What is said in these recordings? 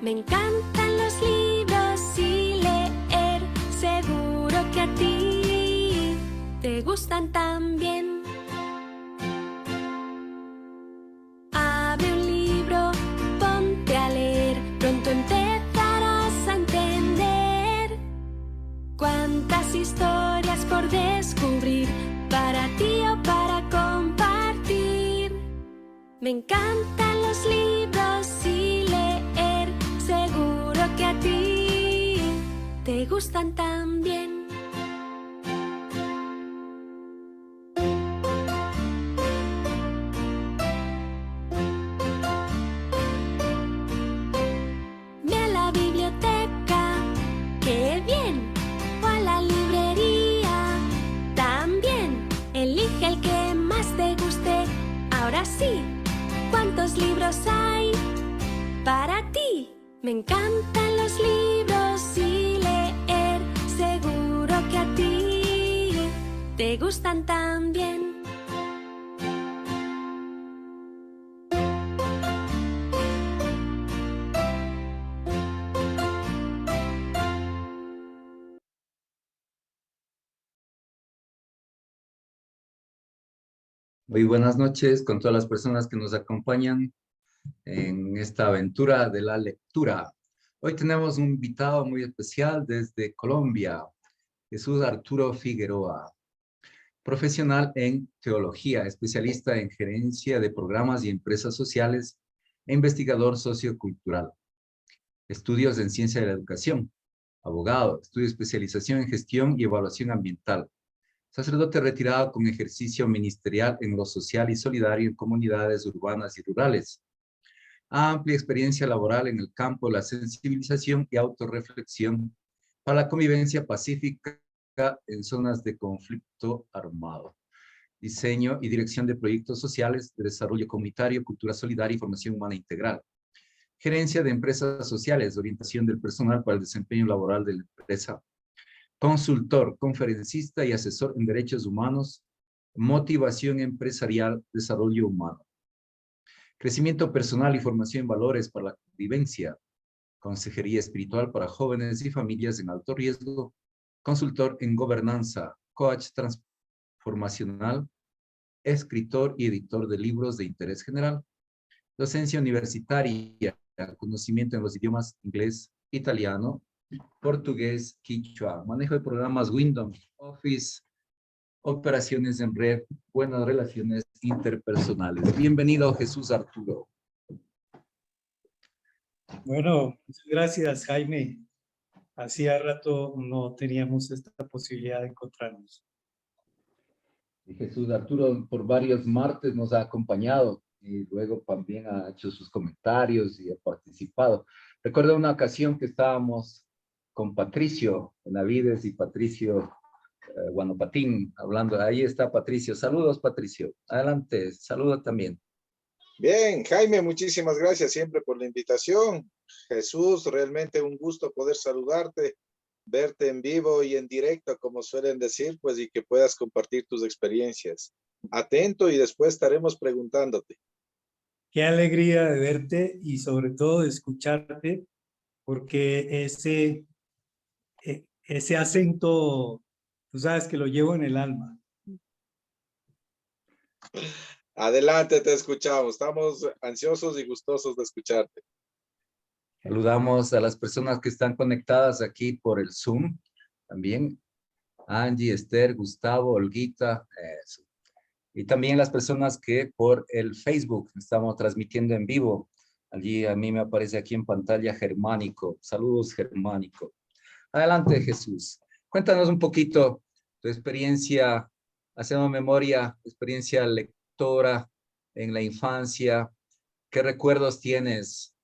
Me encantan los libros y leer, seguro que a ti te gustan también. Abre un libro, ponte a leer, pronto empezarás a entender cuántas historias por descubrir, para ti o para compartir. Me encantan los libros y leer, seguro que a ti te gustan también. Ve a la biblioteca, ¡qué bien! O a la librería, también. Elige el que más te guste. Ahora sí, ¿cuántos libros hay para ti? Me encantan los libros y leer, seguro que a ti te gustan también. Muy buenas noches con todas las personas que nos acompañan en esta aventura de la lectura. Hoy tenemos un invitado muy especial desde Colombia, Jesús Arturo Figueroa, profesional en teología, especialista en gerencia de programas y empresas sociales e investigador sociocultural. Estudios en ciencia de la educación, abogado, estudio de especialización en gestión y evaluación ambiental. Sacerdote retirado con ejercicio ministerial en lo social y solidario en comunidades urbanas y rurales. Amplia experiencia laboral en el campo de la sensibilización y autorreflexión para la convivencia pacífica en zonas de conflicto armado. Diseño y dirección de proyectos sociales de desarrollo comunitario, cultura solidaria y formación humana integral. Gerencia de empresas sociales, orientación del personal para el desempeño laboral de la empresa. Consultor, conferencista y asesor en derechos humanos, motivación empresarial, desarrollo humano. Crecimiento personal y formación en valores para la convivencia. Consejería espiritual para jóvenes y familias en alto riesgo. Consultor en gobernanza, coach transformacional, escritor y editor de libros de interés general. Docencia universitaria, conocimiento en los idiomas inglés, italiano, portugués, quichua, manejo de programas Windows, Office, operaciones en red, buenas relaciones interpersonales. Bienvenido, Jesús Arturo. Bueno, muchas gracias, Jaime. Hacía rato no teníamos esta posibilidad de encontrarnos. Jesús Arturo por varios martes nos ha acompañado y luego también ha hecho sus comentarios y ha participado. Recuerdo una ocasión que estábamos con Patricio Benavides y Patricio Guanopatín hablando. Ahí está Patricio. Saludos, Patricio. Adelante, saluda también. Bien, Jaime, muchísimas gracias siempre por la invitación. Jesús, realmente un gusto poder saludarte, verte en vivo y en directo, como suelen decir, pues, y que puedas compartir tus experiencias. Atento y después estaremos preguntándote. Qué alegría de verte y sobre todo de escucharte, porque ese acento, tú sabes que lo llevo en el alma. Adelante, te escuchamos. Estamos ansiosos y gustosos de escucharte. Saludamos a las personas que están conectadas aquí por el Zoom también. Angie, Esther, Gustavo, Olguita. Eso. Y también las personas que por el Facebook estamos transmitiendo en vivo. Allí a mí me aparece aquí en pantalla Germánico. Saludos, Germánico. Adelante, Jesús. Cuéntanos un poquito tu experiencia, hacemos memoria, experiencia lectora en la infancia. ¿Qué recuerdos tienes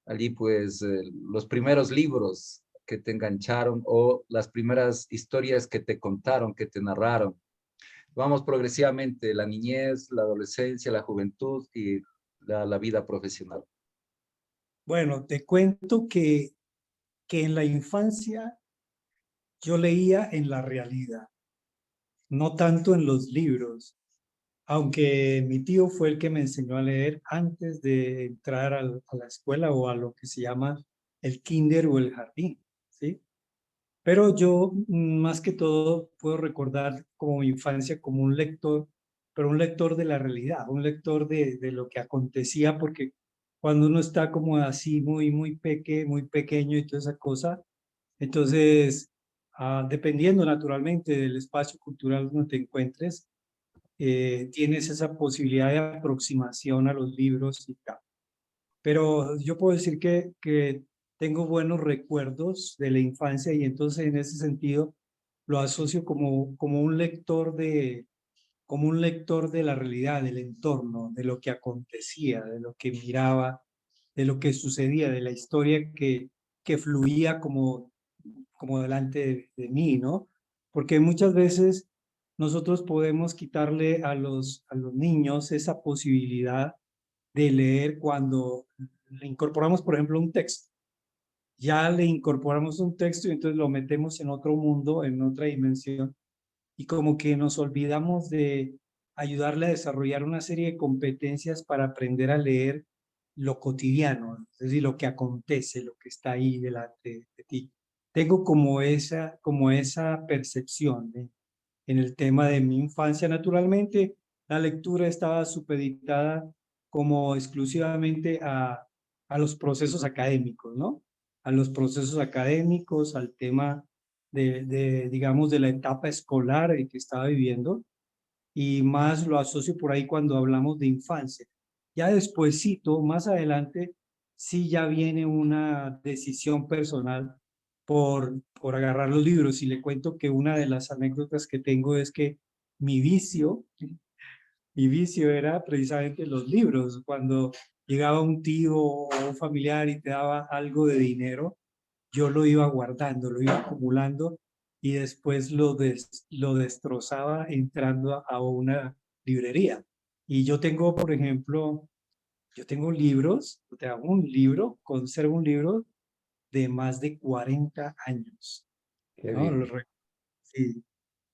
allí? Pues los primeros libros que te engancharon o las primeras historias que te contaron, que te narraron. Vamos progresivamente, la niñez, la adolescencia, la juventud y la vida profesional. Bueno, te cuento que en la infancia yo leía en la realidad, no tanto en los libros, aunque mi tío fue el que me enseñó a leer antes de entrar a la escuela o a lo que se llama el kinder o el jardín, ¿sí? Pero yo, más que todo, puedo recordar como mi infancia como un lector, pero un lector de la realidad, un lector de lo que acontecía, porque cuando uno está como así muy pequeño y toda esa cosa, entonces, dependiendo naturalmente del espacio cultural donde te encuentres, tienes esa posibilidad de aproximación a los libros y tal. Pero yo puedo decir que tengo buenos recuerdos de la infancia y entonces en ese sentido lo asocio como un lector de la realidad, del entorno, de lo que acontecía, de lo que miraba, de lo que sucedía, de la historia que fluía como delante de mí, ¿no? Porque muchas veces nosotros podemos quitarle a los niños esa posibilidad de leer cuando le incorporamos, por ejemplo, un texto. Ya le incorporamos un texto y entonces lo metemos en otro mundo, en otra dimensión, y como que nos olvidamos de ayudarle a desarrollar una serie de competencias para aprender a leer lo cotidiano, es decir, lo que acontece, lo que está ahí delante de ti. Tengo como esa percepción en el tema de mi infancia. Naturalmente, la lectura estaba supeditada como exclusivamente a los procesos académicos, ¿no? A los procesos académicos, al tema digamos, de la etapa escolar que estaba viviendo, y más lo asocio por ahí cuando hablamos de infancia. Ya despuésito, más adelante, sí ya viene una decisión personal por agarrar los libros. Y le cuento que una de las anécdotas que tengo es que mi vicio, mi vicio era precisamente los libros. Cuando llegaba un tío o un familiar y te daba algo de dinero, yo lo iba guardando, lo iba acumulando y después lo destrozaba entrando a una librería. Y yo tengo, por ejemplo, yo tengo libros, o sea, un libro, conservo un libro de más de 40 años, Qué ¿no? bien. Sí.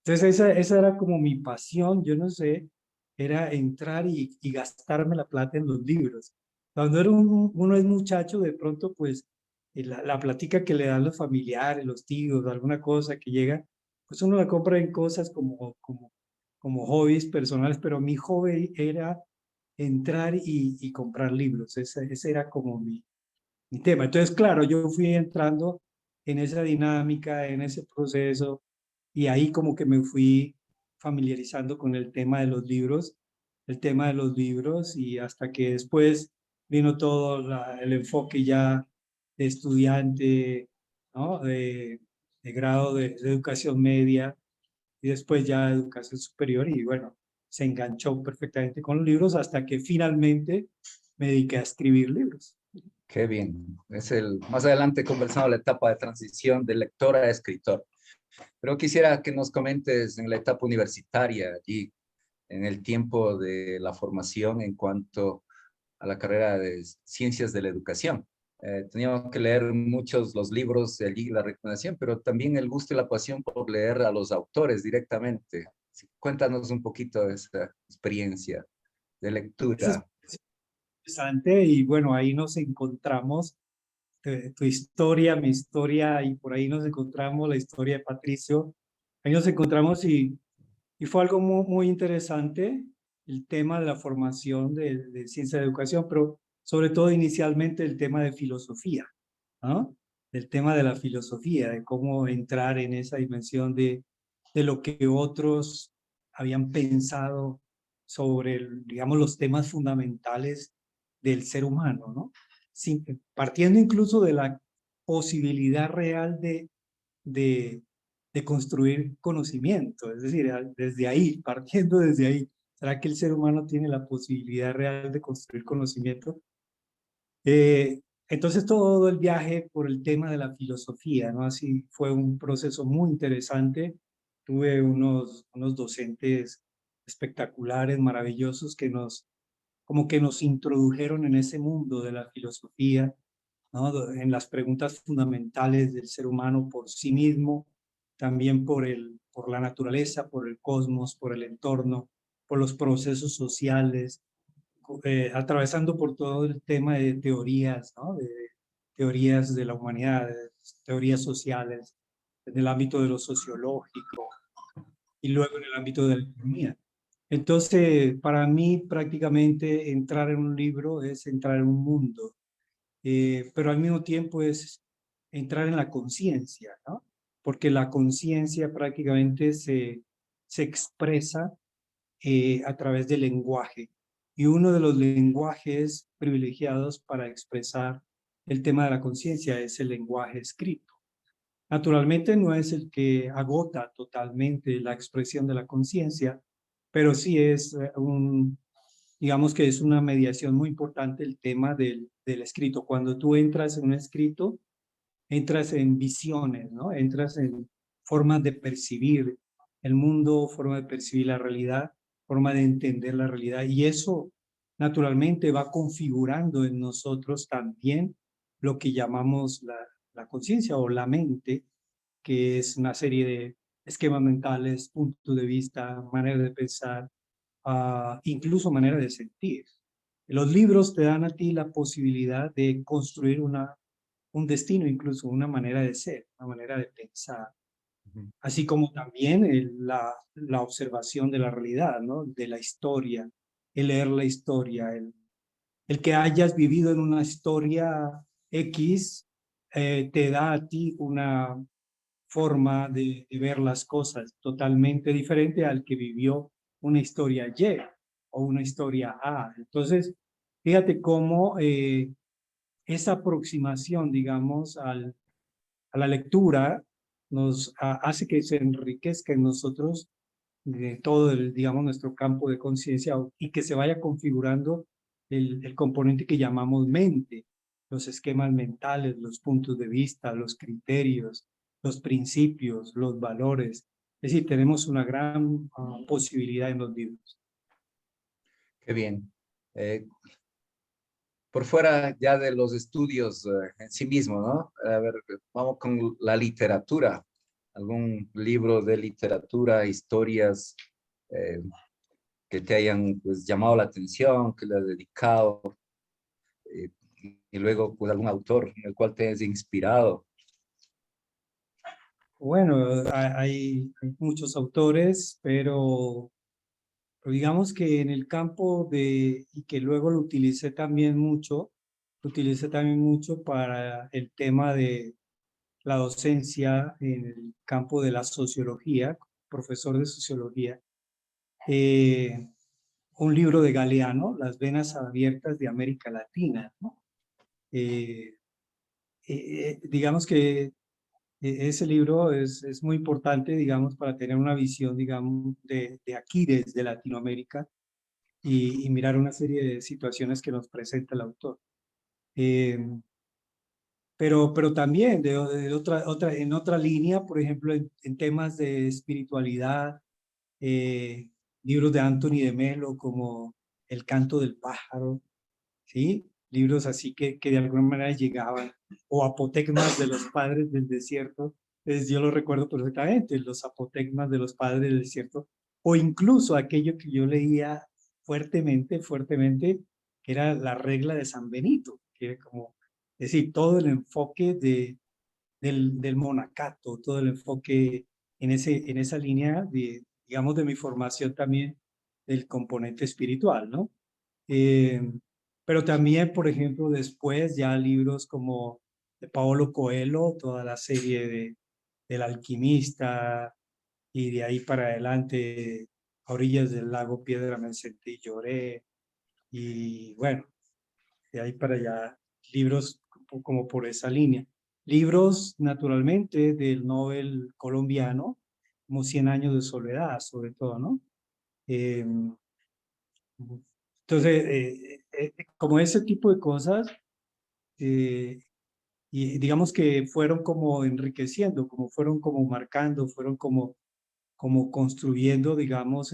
Entonces esa era como mi pasión, yo no sé, era entrar y gastarme la plata en los libros. Cuando uno es muchacho, de pronto pues la plática que le dan los familiares, los tíos, alguna cosa que llega, pues uno la compra en cosas como hobbies personales, pero mi hobby era entrar y comprar libros, ese era como mi tema. Entonces, claro, yo fui entrando en esa dinámica, en ese proceso, y ahí como que me fui familiarizando con el tema de los libros, el tema de los libros, y hasta que después vino todo el enfoque ya de estudiante, ¿no? De grado de educación media, y después ya educación superior, y bueno, se enganchó perfectamente con los libros hasta que finalmente me dediqué a escribir libros. Qué bien. Más adelante conversamos la etapa de transición de lector a escritor. Pero quisiera que nos comentes en la etapa universitaria, allí, en el tiempo de la formación en cuanto a la carrera de Ciencias de la Educación. Teníamos que leer muchos los libros de allí, la recomendación, pero también el gusto y la pasión por leer a los autores directamente. Sí, cuéntanos un poquito de esa experiencia de Eso lectura. es interesante y bueno, ahí nos encontramos, tu historia, mi historia, y por ahí nos encontramos la historia de Patricio. Ahí nos encontramos y fue algo muy interesante el tema de la formación de ciencia de educación, pero sobre todo inicialmente el tema de filosofía, ¿no? El tema de la filosofía, de cómo entrar en esa dimensión de lo que otros habían pensado sobre, digamos, los temas fundamentales del ser humano, ¿no? Partiendo incluso de la posibilidad real de, de construir conocimiento, es decir, desde ahí, partiendo desde ahí, ¿será que el ser humano tiene la posibilidad real de construir conocimiento? Entonces todo el viaje por el tema de la filosofía, ¿no? Así fue un proceso muy interesante. Tuve unos docentes espectaculares, maravillosos, como que nos introdujeron en ese mundo de la filosofía, ¿no? En las preguntas fundamentales del ser humano por sí mismo, también por la naturaleza, por el cosmos, por el entorno, por los procesos sociales, atravesando por todo el tema de teorías, ¿no? teorías de la humanidad, teorías sociales, en el ámbito de lo sociológico y luego en el ámbito de la economía. Entonces, para mí prácticamente entrar en un libro es entrar en un mundo, pero al mismo tiempo es entrar en la conciencia, ¿no? Porque la conciencia prácticamente se expresa a través del lenguaje. Y uno de los lenguajes privilegiados para expresar el tema de la conciencia es el lenguaje escrito. Naturalmente no es el que agota totalmente la expresión de la conciencia, pero sí es digamos que es una mediación muy importante el tema del escrito. Cuando tú entras en un escrito, entras en visiones, ¿no? Entras en formas de percibir el mundo, forma de percibir la realidad, forma de entender la realidad. Y eso naturalmente va configurando en nosotros también lo que llamamos la conciencia o la mente, que es una serie de esquemas mentales, puntos de vista, manera de pensar, incluso manera de sentir. Los libros te dan a ti la posibilidad de construir un destino, incluso una manera de ser, una manera de pensar, Ujú. así como también la observación de la realidad, ¿no? De la historia, el leer la historia, el que hayas vivido en una historia X te da a ti una forma de ver las cosas totalmente diferente al que vivió una historia Y o una historia A. Entonces, fíjate cómo esa aproximación, digamos, a la lectura nos hace que se enriquezca en nosotros de todo digamos, nuestro campo de conciencia y que se vaya configurando el componente que llamamos mente, los esquemas mentales, los puntos de vista, los criterios, los principios, los valores. Es decir, tenemos una gran posibilidad en los libros. Qué bien. Por fuera ya de los estudios en sí mismo, ¿no? A ver, vamos con la literatura. ¿Algún libro de literatura, historias que te hayan pues, llamado la atención, que le has dedicado? eh, y luego, pues, algún autor en el cual te has inspirado. Bueno, hay muchos autores, pero digamos que en el campo y que luego lo utilicé también mucho para el tema de la docencia en el campo de la sociología, profesor de sociología. Un libro de Galeano, Las venas abiertas de América Latina, ¿no? Digamos que ese libro es muy importante, digamos, para tener una visión, digamos, de aquí, desde Latinoamérica, y mirar una serie de situaciones que nos presenta el autor. Pero también en otra línea, por ejemplo, en temas de espiritualidad, libros de Anthony de Melo como El canto del pájaro, ¿sí? Libros así que de alguna manera llegaban, o apotegmas de los padres del desierto, yo lo recuerdo perfectamente, los apotegmas de los padres del desierto, o incluso aquello que yo leía fuertemente, que era la regla de San Benito, que era como, es decir, todo el enfoque del monacato, todo el enfoque en esa línea digamos, de mi formación también del componente espiritual, ¿no? Pero también, por ejemplo, después ya libros como de Paulo Coelho, toda la serie del alquimista, y de ahí para adelante, a orillas del lago Piedra me senté y lloré, y bueno, de ahí para allá, libros como por esa línea. Libros, naturalmente, del Nobel colombiano, como 100 años de soledad, sobre todo, ¿no? Eh, entonces, como ese tipo de cosas, y digamos que fueron como enriqueciendo, como fueron como marcando, fueron como construyendo, digamos,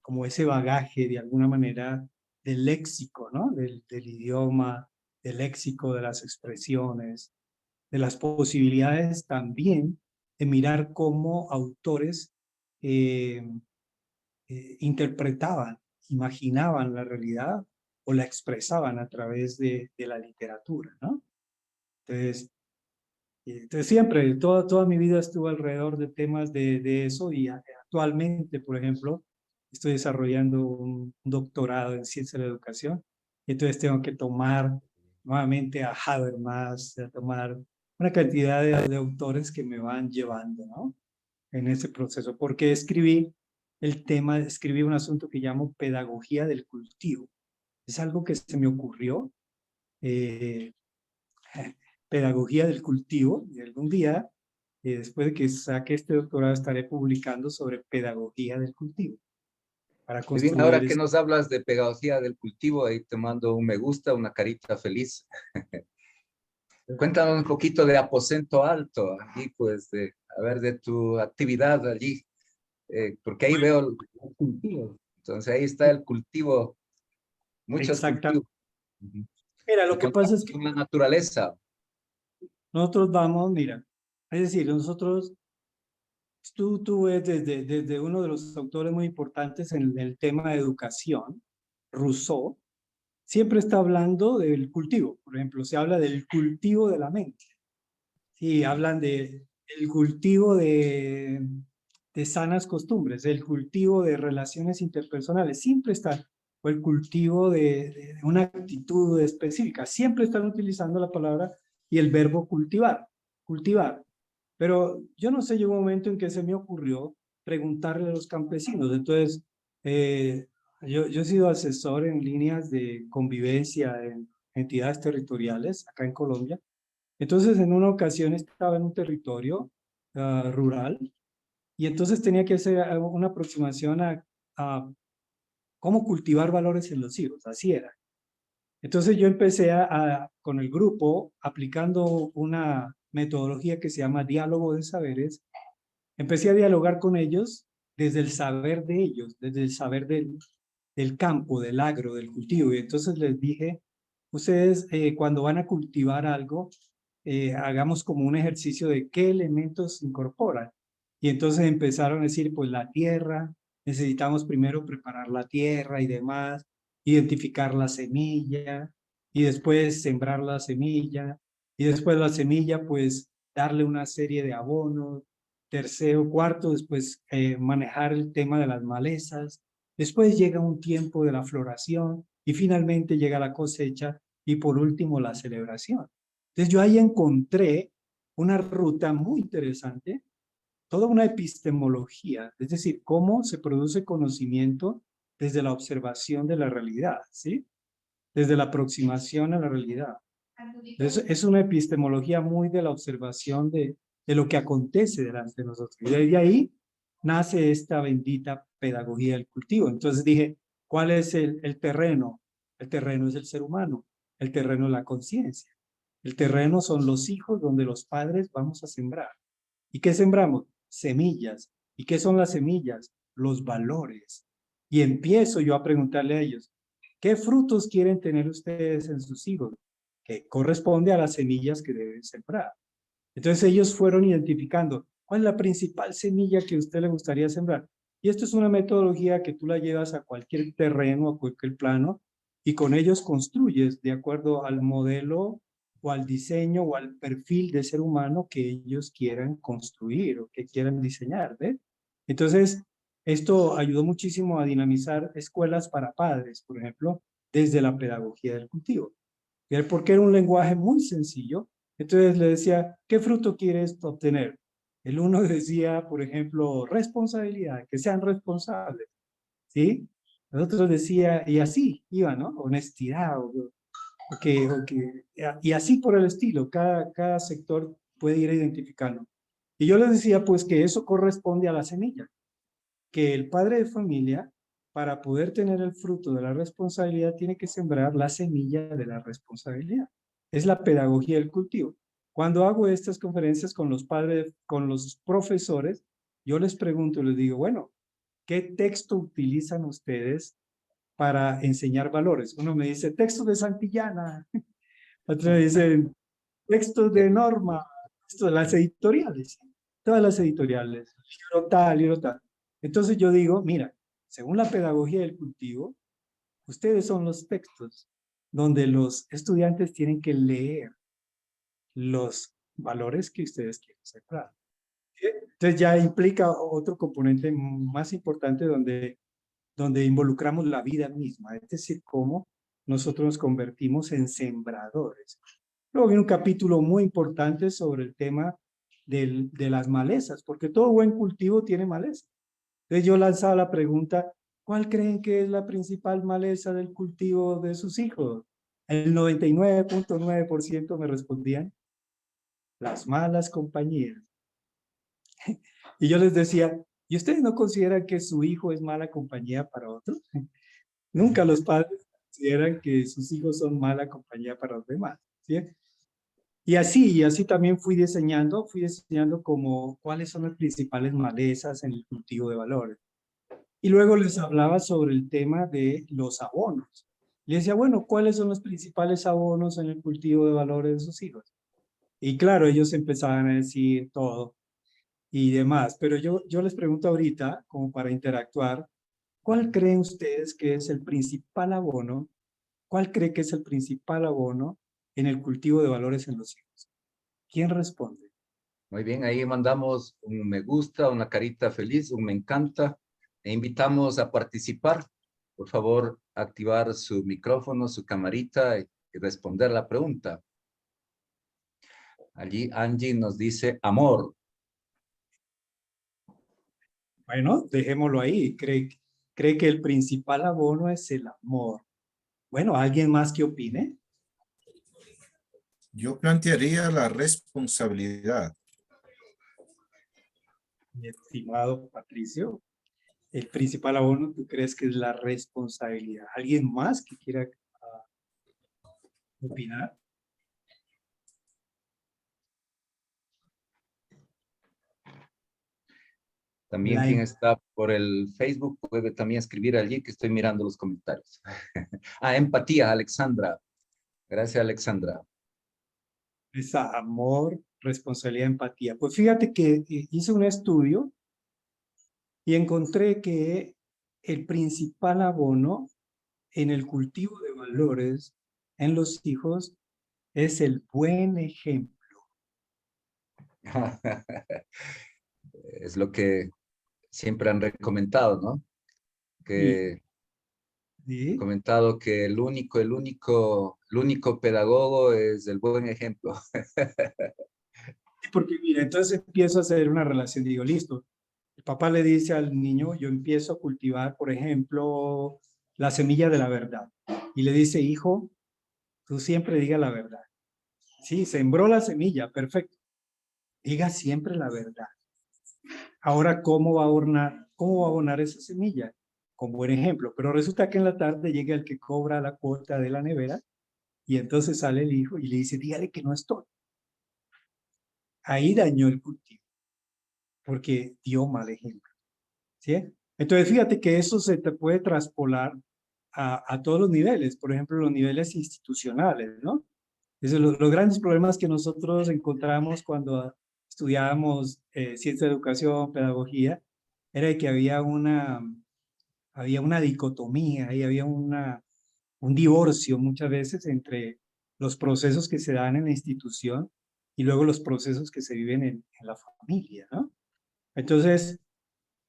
como ese bagaje de alguna manera del léxico, ¿no? Del idioma, del léxico, de las expresiones, de las posibilidades también de mirar cómo autores eh, interpretaban, imaginaban la realidad o la expresaban a través de la literatura, ¿no? Entonces siempre, toda mi vida estuvo alrededor de temas de eso y actualmente, por ejemplo, estoy desarrollando un doctorado en ciencia de la educación. Entonces tengo que tomar nuevamente a Habermas, a tomar una cantidad de autores que me van llevando, ¿no? En ese proceso, porque escribí un asunto que llamo pedagogía del cultivo. Es algo que se me ocurrió, eh, pedagogía del cultivo, y algún día, después de que saque este doctorado, estaré publicando sobre pedagogía del cultivo, para Muy bien, ahora construir que nos hablas de pedagogía del cultivo, ahí te mando un me gusta, una carita feliz. Cuéntanos un poquito de Aposento Alto, allí pues, a ver, de tu actividad allí, porque ahí veo el cultivo. Entonces ahí está el cultivo, muchos exactamente. cultivos. Ujú. Mira, lo Y que pasa contacto es que con la naturaleza. nosotros vamos, mira, es decir, nosotros, tú ves desde uno de los autores muy importantes en el tema de educación, Rousseau, siempre está hablando del cultivo. Por ejemplo, se habla del cultivo de la mente. Sí, hablan de el cultivo de sanas costumbres, el cultivo de relaciones interpersonales. Siempre está, o el cultivo de una actitud específica. Siempre están utilizando la palabra y el verbo cultivar, cultivar. Pero yo no sé, llegó un momento en que se me ocurrió preguntarle a los campesinos. Entonces, yo he sido asesor en líneas de convivencia en entidades territoriales acá en Colombia. Entonces, en una ocasión estaba en un territorio rural y entonces tenía que hacer una aproximación a cómo cultivar valores en los hijos. Así era. Entonces yo empecé con el grupo, aplicando una metodología que se llama diálogo de saberes. Empecé a dialogar con ellos desde el saber de ellos, desde el saber del campo, del agro, del cultivo. Y entonces les dije, ustedes cuando van a cultivar algo, hagamos como un ejercicio de qué elementos incorporan. Y entonces empezaron a decir, pues la tierra, necesitamos primero preparar la tierra y demás, identificar la semilla y después sembrar la semilla y después la semilla, pues darle una serie de abonos. Tercero, cuarto, después manejar el tema de las malezas. Después llega un tiempo de la floración y finalmente llega la cosecha y por último la celebración. Entonces yo ahí encontré una ruta muy interesante, toda una epistemología, es decir, cómo se produce conocimiento desde la observación de la realidad, ¿sí? Desde la aproximación a la realidad. Es una epistemología muy de la observación de lo que acontece delante de nosotros. Y de ahí nace esta bendita pedagogía del cultivo. Entonces dije, ¿cuál es el terreno? El terreno es el ser humano, el terreno es la conciencia. El terreno son los hijos donde los padres vamos a sembrar. ¿Y qué sembramos? Semillas. ¿Y qué son las semillas? Los valores. Y empiezo yo a preguntarle a ellos, ¿qué frutos quieren tener ustedes en sus hijos? Que corresponde a las semillas que deben sembrar. Entonces ellos fueron identificando cuál es la principal semilla que a usted le gustaría sembrar. Y esto es una metodología que tú la llevas a cualquier terreno, a cualquier plano, y con ellos construyes de acuerdo al modelo o al diseño o al perfil de ser humano que ellos quieran construir o que quieran diseñar, ¿ves? Entonces, esto ayudó muchísimo a dinamizar escuelas para padres, por ejemplo, desde la pedagogía del cultivo. Porque era un lenguaje muy sencillo. Entonces le decía, ¿qué fruto quieres obtener? El uno decía, por ejemplo, responsabilidad, que sean responsables, ¿sí? El otro decía, y así iba, ¿no? Honestidad, y así por el estilo, cada sector puede ir identificando. Y yo les decía, pues, que eso corresponde a la semilla, que el padre de familia, para poder tener el fruto de la responsabilidad, tiene que sembrar la semilla de la responsabilidad. Es la pedagogía del cultivo. Cuando hago estas conferencias con los padres, con los profesores, yo les pregunto, les digo, bueno, ¿qué texto utilizan ustedes para enseñar valores? Uno me dice, textos de Santillana. Otro me dice, textos de Norma. Esto, las editoriales. Todas las editoriales. Libro tal, libro tal. Entonces yo digo, mira, según la pedagogía del cultivo, ustedes son los textos donde los estudiantes tienen que leer los valores que ustedes quieren sembrar. Entonces ya implica otro componente más importante donde involucramos la vida misma, es decir, cómo nosotros nos convertimos en sembradores. Luego viene un capítulo muy importante sobre el tema de las malezas, porque todo buen cultivo tiene maleza. Entonces yo lanzaba la pregunta, ¿cuál creen que es la principal maleza del cultivo de sus hijos? El 99.9% me respondían, las malas compañías. Y yo les decía, ¿y ustedes no consideran que su hijo es mala compañía para otros? Nunca los padres consideran que sus hijos son mala compañía para los demás, ¿sí? Y así también fui diseñando como cuáles son las principales malezas en el cultivo de valores. Y luego les hablaba sobre el tema de los abonos. Les decía, bueno, ¿cuáles son los principales abonos en el cultivo de valores de sus hijos? Y claro, ellos empezaban a decir todo y demás. Pero yo les pregunto ahorita, como para interactuar, ¿cuál creen ustedes que es el principal abono? ¿Cuál cree que es el principal abono en el cultivo de valores en los hijos? ¿Quién responde? Muy bien, ahí mandamos un me gusta, una carita feliz, un me encanta. E invitamos a participar. Por favor, activar su micrófono, su camarita y responder la pregunta. Allí Angie nos dice amor. Bueno, dejémoslo ahí. ¿Cree que el principal abono es el amor? Bueno, ¿alguien más que opine? Yo plantearía la responsabilidad. Mi estimado Patricio, el principal abono, ¿tú crees que es la responsabilidad? ¿Alguien más que quiera opinar? También quien está por el Facebook puede también escribir allí que estoy mirando los comentarios. Empatía, Alexandra. Gracias, Alexandra. Es amor, responsabilidad, empatía. Pues fíjate que hice un estudio y encontré que el principal abono en el cultivo de valores en los hijos es el buen ejemplo. Es lo que siempre han recomendado, ¿no? Que ¿Sí? comentado que el único pedagogo es el buen ejemplo. Porque mira, entonces empiezo a hacer una relación, digo, listo. El papá le dice al niño, yo empiezo a cultivar, por ejemplo, la semilla de la verdad. Y le dice, hijo, tú siempre diga la verdad. Sí, sembró la semilla, perfecto. Diga siempre la verdad. Ahora, ¿cómo va a abonar esa semilla? Con buen ejemplo. Pero resulta que en la tarde llega el que cobra la cuota de la nevera y entonces sale el hijo y le dice, dígale que no estoy. Ahí dañó el cultivo porque dio mal ejemplo. ¿Sí? Entonces, fíjate que eso se te puede traspolar a todos los niveles, por ejemplo, los niveles institucionales, ¿no? Los grandes problemas que nosotros encontramos cuando estudiábamos ciencia de educación, pedagogía, era de que había una dicotomía y había un divorcio muchas veces entre los procesos que se dan en la institución y luego los procesos que se viven en la familia, ¿no? Entonces,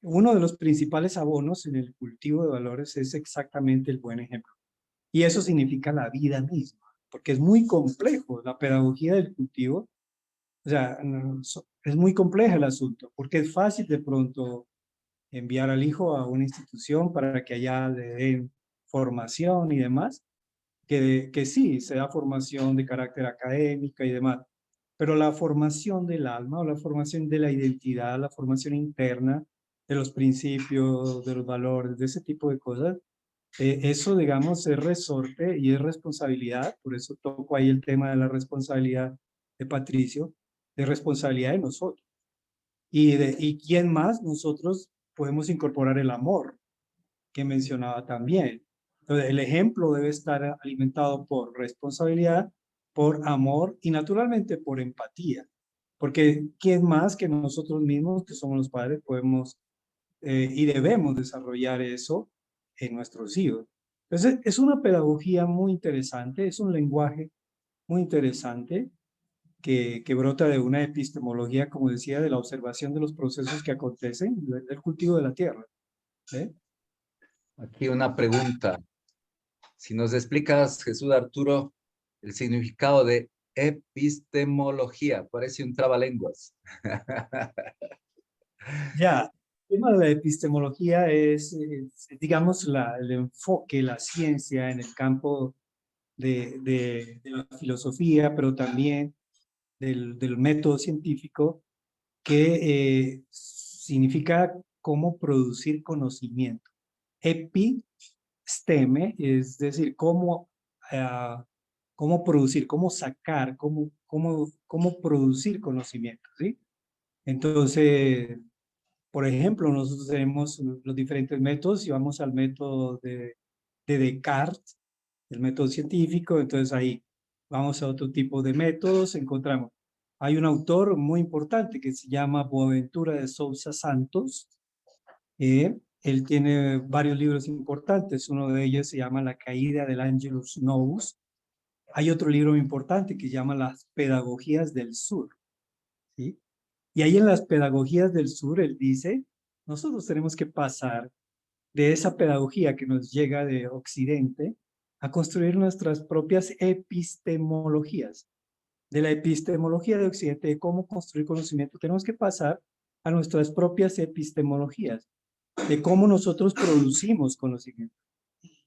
uno de los principales abonos en el cultivo de valores es exactamente el buen ejemplo. Y eso significa la vida misma, porque es muy complejo la pedagogía del cultivo. O sea, es muy compleja el asunto, porque es fácil de pronto enviar al hijo a una institución para que allá le den formación y demás, que sí, se da formación de carácter académica y demás, pero la formación del alma o la formación de la identidad, la formación interna de los principios, de los valores, de ese tipo de cosas, eso, digamos, es resorte y es responsabilidad, por eso toco ahí el tema de la responsabilidad de Patricio, de responsabilidad de nosotros. Y quién más nosotros podemos incorporar el amor, que mencionaba también. Entonces, el ejemplo debe estar alimentado por responsabilidad, por amor y naturalmente por empatía. Porque quién más que nosotros mismos, que somos los padres, podemos y debemos desarrollar eso en nuestros hijos. Entonces, es una pedagogía muy interesante, es un lenguaje muy interesante que brota de una epistemología, como decía, de la observación de los procesos que acontecen del cultivo de la tierra. ¿Eh? Aquí una pregunta. Si nos explicas, Jesús Arturo, el significado de epistemología, parece un trabalenguas. Ya, el tema de la epistemología es digamos, el enfoque, la ciencia en el campo de la filosofía, pero también del método científico, que significa cómo producir conocimiento. Episteme, es decir, cómo producir, cómo sacar, cómo producir conocimiento, ¿sí? Entonces, por ejemplo, nosotros tenemos los diferentes métodos y vamos al método de Descartes, el método científico, entonces ahí vamos a otro tipo de métodos, encontramos. Hay un autor muy importante que se llama Boaventura de Sousa Santos. Él tiene varios libros importantes, uno de ellos se llama La caída del Angelus Novus. Hay otro libro importante que se llama Las pedagogías del sur, ¿sí? Y ahí en las pedagogías del sur, él dice, nosotros tenemos que pasar de esa pedagogía que nos llega de Occidente a construir nuestras propias epistemologías. De la epistemología de Occidente, de cómo construir conocimiento, tenemos que pasar a nuestras propias epistemologías, de cómo nosotros producimos conocimiento.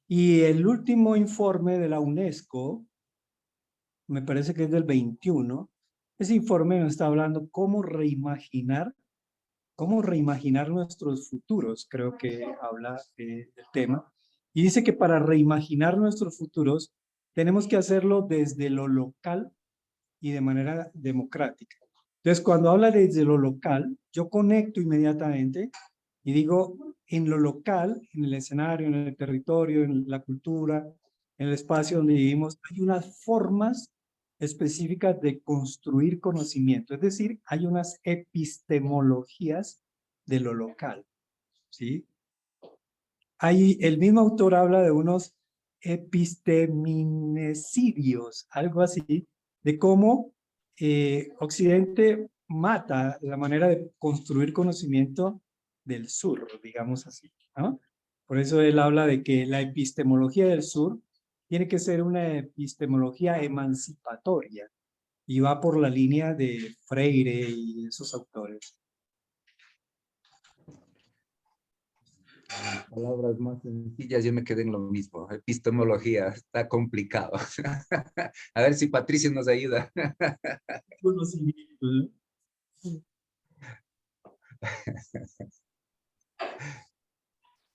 Y el último informe de la UNESCO, me parece que es del 21, ese informe nos está hablando cómo reimaginar nuestros futuros, creo que habla del tema. Y dice que para reimaginar nuestros futuros tenemos que hacerlo desde lo local y de manera democrática. Entonces, cuando habla desde lo local, yo conecto inmediatamente y digo, en lo local, en el escenario, en el territorio, en la cultura, en el espacio donde vivimos, hay unas formas específicas de construir conocimiento. Es decir, hay unas epistemologías de lo local, ¿sí? El mismo autor habla de unos episteminicidios, algo así, de cómo Occidente mata la manera de construir conocimiento del sur, digamos así, ¿no? Por eso él habla de que la epistemología del sur tiene que ser una epistemología emancipatoria y va por la línea de Freire y esos autores. Palabras más sencillas, yo me quedé en lo mismo. Epistemología, está complicado. A ver si Patricio nos ayuda.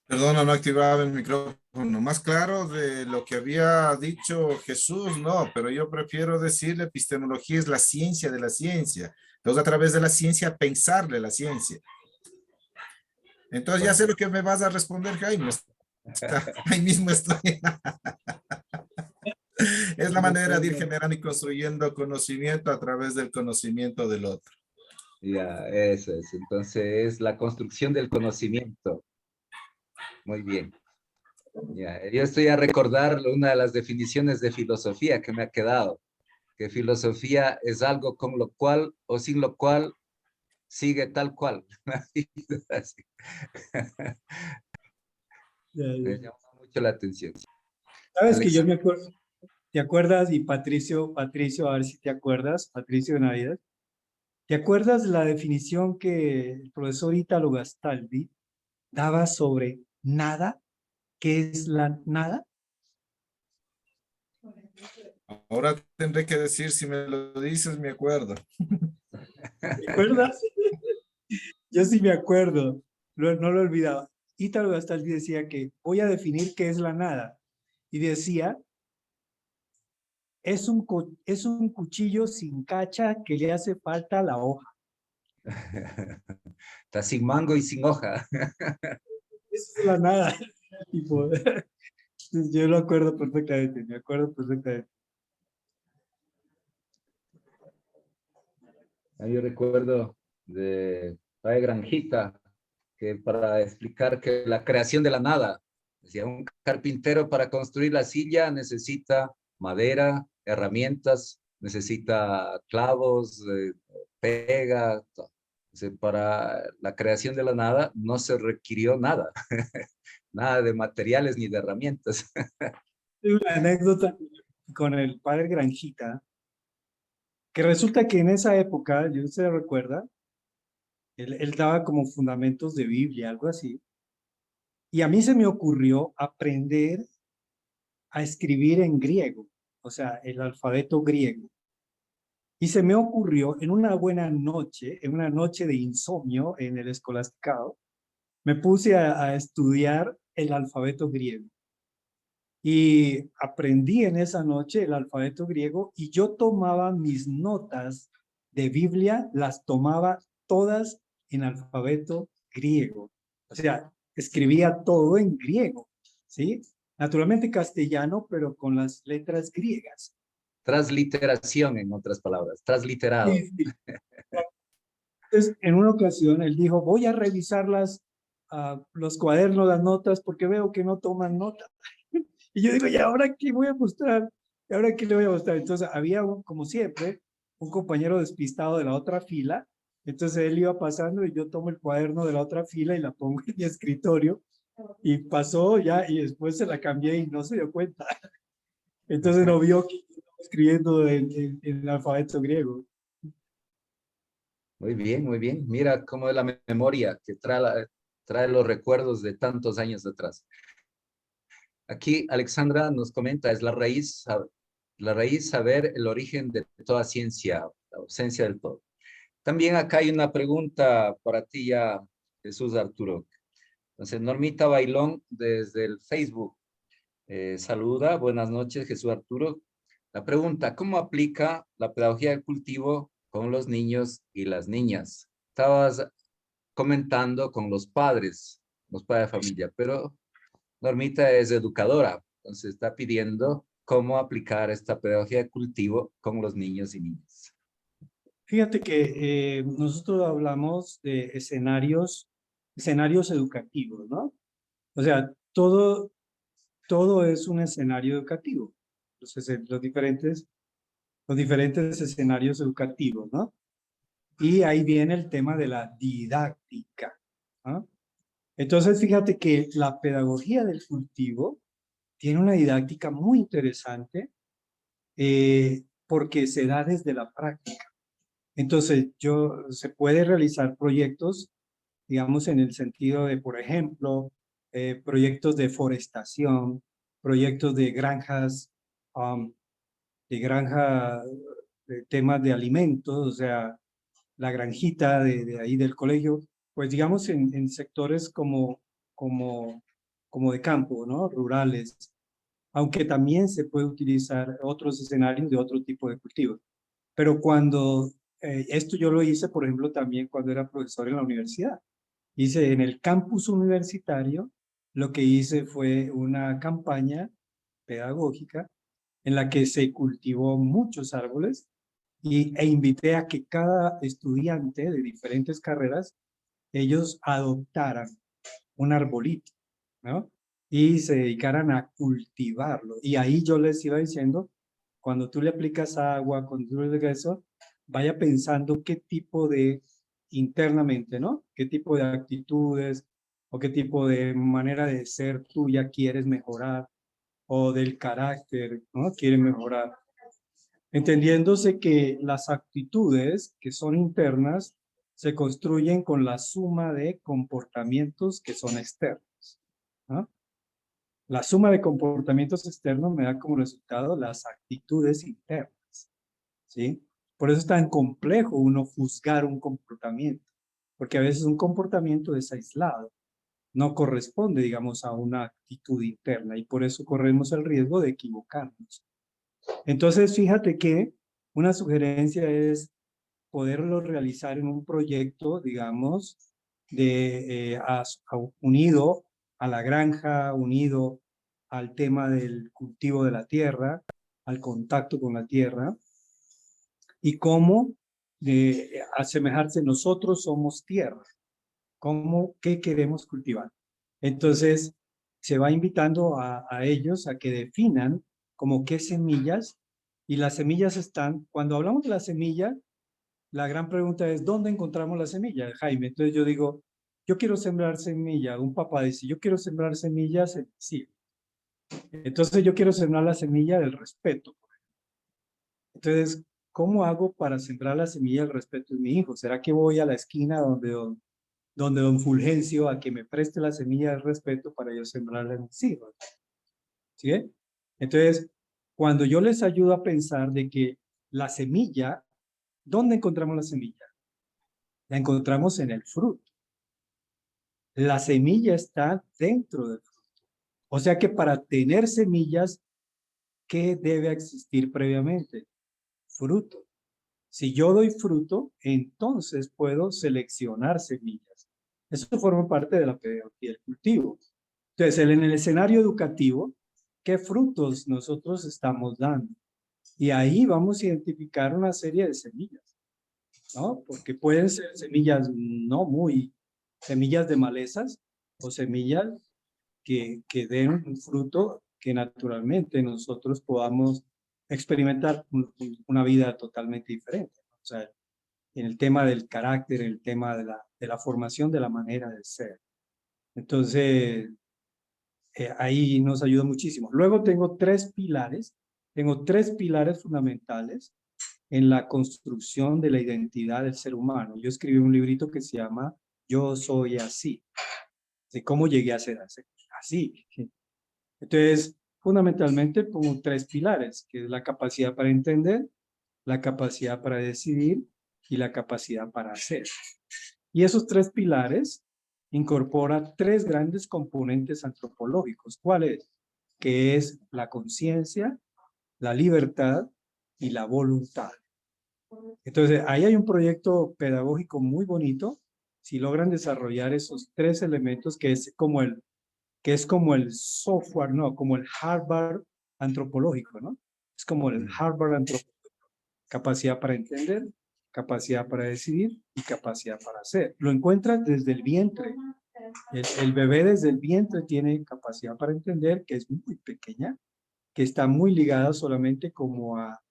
Perdona, no activaba el micrófono. Más claro de lo que había dicho Jesús, no, pero yo prefiero decir la epistemología es la ciencia de la ciencia. Entonces, a través de la ciencia, pensarle la ciencia. Entonces, ya sé lo que me vas a responder, Jaime. Ahí mismo estoy. Es la manera de ir generando y construyendo conocimiento a través del conocimiento del otro. Ya, eso es. Entonces, es la construcción del conocimiento. Muy bien. Ya, yo estoy a recordar una de las definiciones de filosofía que me ha quedado, que filosofía es algo con lo cual o sin lo cual sigue tal cual. Así. Me llamó mucho la atención. Sabes que yo me acuerdo, ¿te acuerdas? Y Patricio, a ver si te acuerdas, Patricio de Navidad, ¿te acuerdas la definición que el profesor Italo Gastaldi daba sobre nada? ¿Qué es la nada? Ahora tendré que decir, si me lo dices, me acuerdo. ¿Te acuerdas? Yo sí me acuerdo, no lo olvidaba. Italo Gastaldi decía que voy a definir qué es la nada. Y decía, es un cuchillo sin cacha que le hace falta la hoja. Está sin mango y sin hoja. Eso es la nada. Tipo, yo lo acuerdo perfectamente, me acuerdo perfectamente. Yo recuerdo de Ray Granjita, que para explicar que la creación de la nada, decía, un carpintero para construir la silla necesita madera, herramientas, necesita clavos, pega. Para la creación de la nada no se requirió nada, nada de materiales ni de herramientas. Tengo una anécdota con el padre Granjita, que resulta que en esa época, yo se recuerda, él daba como fundamentos de Biblia, algo así, y a mí se me ocurrió aprender a escribir en griego, o sea, el alfabeto griego. Y se me ocurrió en una buena noche, en una noche de insomnio en el escolasticado, me puse a estudiar el alfabeto griego. Y aprendí en esa noche el alfabeto griego y yo tomaba mis notas de Biblia, las tomaba todas en alfabeto griego. O sea, escribía todo en griego, ¿sí? Naturalmente castellano, pero con las letras griegas. Transliteración, en otras palabras, transliterado. Sí, sí. Entonces, en una ocasión, él dijo, voy a revisar los cuadernos, las notas, porque veo que no toman nota. Y yo digo, ¿y ahora qué voy a mostrar? ¿Y ahora qué le voy a mostrar? Entonces, había, como siempre, un compañero despistado de la otra fila. Entonces, él iba pasando y yo tomo el cuaderno de la otra fila y la pongo en mi escritorio. Y pasó ya, y después se la cambié y no se dio cuenta. Entonces, no vio que estaba escribiendo en el alfabeto griego. Muy bien, muy bien. Mira cómo es la memoria que trae los recuerdos de tantos años atrás. Aquí Alexandra nos comenta, es la raíz saber el origen de toda ciencia, la ausencia del todo. También acá hay una pregunta para ti ya, Jesús Arturo. Entonces, Normita Bailón desde el Facebook saluda. Buenas noches, Jesús Arturo. La pregunta, ¿cómo aplica la pedagogía del cultivo con los niños y las niñas? Estabas comentando con los padres de familia, pero Normita es educadora, entonces está pidiendo cómo aplicar esta pedagogía de cultivo con los niños y niñas. Fíjate que nosotros hablamos de escenarios educativos, ¿no? O sea, todo es un escenario educativo. Entonces, los diferentes escenarios educativos, ¿no? Y ahí viene el tema de la didáctica, ¿no? Entonces, fíjate que la pedagogía del cultivo tiene una didáctica muy interesante porque se da desde la práctica. Entonces, se puede realizar proyectos, digamos, en el sentido de, por ejemplo, proyectos de forestación, proyectos de granjas, de temas de alimentos, o sea, la granjita de ahí del colegio, pues digamos en sectores como de campo, ¿no? Rurales, aunque también se puede utilizar otros escenarios de otro tipo de cultivos. Pero esto yo lo hice, por ejemplo, también cuando era profesor en la universidad. Hice en el campus universitario, lo que hice fue una campaña pedagógica en la que se cultivó muchos árboles e invité a que cada estudiante de diferentes carreras, ellos adoptaran un arbolito, ¿no? Y se dedicaran a cultivarlo. Y ahí yo les iba diciendo, cuando tú le aplicas agua, cuando tú le aplicas eso, vaya pensando qué tipo de, internamente, ¿no? ¿Qué tipo de actitudes o qué tipo de manera de ser tuya quieres mejorar o del carácter, ¿no? Quieres mejorar. Entendiéndose que las actitudes que son internas se construyen con la suma de comportamientos que son externos, ¿no? La suma de comportamientos externos me da como resultado las actitudes internas, ¿sí? Por eso es tan complejo uno juzgar un comportamiento, porque a veces un comportamiento es aislado, no corresponde, digamos, a una actitud interna y por eso corremos el riesgo de equivocarnos. Entonces, fíjate que una sugerencia es poderlo realizar en un proyecto, digamos, unido a la granja, unido al tema del cultivo de la tierra, al contacto con la tierra, y cómo asemejarse nosotros somos tierra, qué queremos cultivar. Entonces, se va invitando a ellos a que definan como qué semillas Y las semillas están, cuando hablamos de la semilla, la gran pregunta es, ¿dónde encontramos la semilla, Jaime? Entonces yo digo, yo quiero sembrar semilla. Un papá dice, yo quiero sembrar semillas en mis hijos. Entonces yo quiero sembrar la semilla del respeto. Entonces, ¿cómo hago para sembrar la semilla del respeto en mi hijo? ¿Será que voy a la esquina donde don Fulgencio a que me preste la semilla del respeto para yo sembrarla en mis hijos? ¿Sí? Entonces, cuando yo les ayudo a pensar de que la semilla, ¿dónde encontramos la semilla? La encontramos en el fruto. La semilla está dentro del fruto. O sea que para tener semillas, ¿qué debe existir previamente? Fruto. Si yo doy fruto, entonces puedo seleccionar semillas. Eso forma parte de la pedagogía del cultivo. Entonces, en el escenario educativo, ¿qué frutos nosotros estamos dando? Y ahí vamos a identificar una serie de semillas, ¿no? Porque pueden ser semillas semillas de malezas o semillas que den un fruto que naturalmente nosotros podamos experimentar una vida totalmente diferente. O sea, en el tema del carácter, en el tema de la formación de la manera de ser. Entonces, ahí nos ayuda muchísimo. Luego tengo tres pilares fundamentales en la construcción de la identidad del ser humano. Yo escribí un librito que se llama Yo soy así, de cómo llegué a ser así. Entonces, fundamentalmente pongo tres pilares, que es la capacidad para entender, la capacidad para decidir y la capacidad para hacer. Y esos tres pilares incorporan tres grandes componentes antropológicos. ¿Cuáles? Que es la conciencia, la libertad y la voluntad. Entonces, ahí hay un proyecto pedagógico muy bonito. Si logran desarrollar esos tres elementos, que es como el software, ¿no? Como el hardware antropológico, ¿no? Es como el hardware antropológico. Capacidad para entender, capacidad para decidir y capacidad para hacer. Lo encuentras desde el vientre. El bebé desde el vientre tiene capacidad para entender, que es muy pequeña, que está muy ligada solamente como a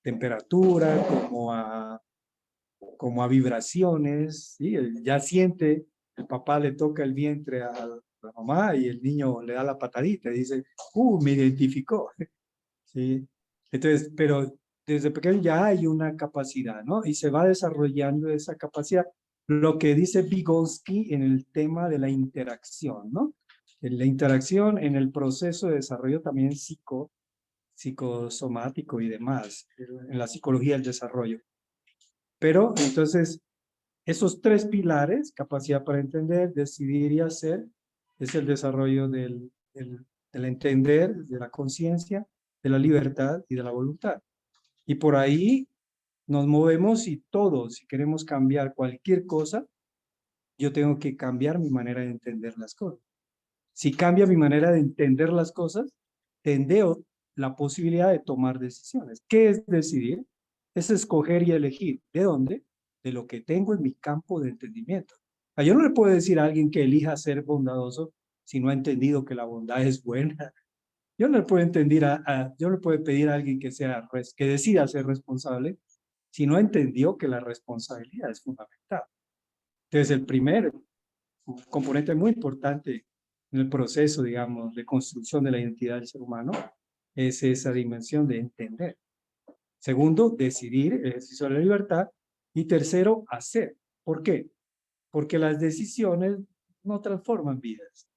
temperatura, como a vibraciones, ¿sí? Ya siente, el papá le toca el vientre a la mamá y el niño le da la patadita y dice, me identificó, ¿sí? Entonces, pero desde pequeño ya hay una capacidad, ¿no? Y se va desarrollando esa capacidad. Lo que dice Vygotsky en el tema de la interacción, ¿no? En la interacción en el proceso de desarrollo también psicosomático y demás, en la psicología del desarrollo. Pero entonces, esos tres pilares, capacidad para entender, decidir y hacer, es el desarrollo del entender, de la conciencia, de la libertad y de la voluntad. Y por ahí nos movemos y todos, si queremos cambiar cualquier cosa, yo tengo que cambiar mi manera de entender las cosas. Si cambia mi manera de entender las cosas, tendré la posibilidad de tomar decisiones. ¿Qué es decidir? Es escoger y elegir. ¿De dónde? De lo que tengo en mi campo de entendimiento. Yo no le puedo decir a alguien que elija ser bondadoso si no ha entendido que la bondad es buena. Yo no le puedo yo le puedo pedir a alguien que decida ser responsable si no entendió que la responsabilidad es fundamental. Entonces, el primer componente muy importante en el proceso, digamos, de construcción de la identidad del ser humano es esa dimensión de entender. Segundo, decidir, ejercicio de la libertad. Y tercero, hacer. ¿Por qué? Porque las decisiones no transforman vidas.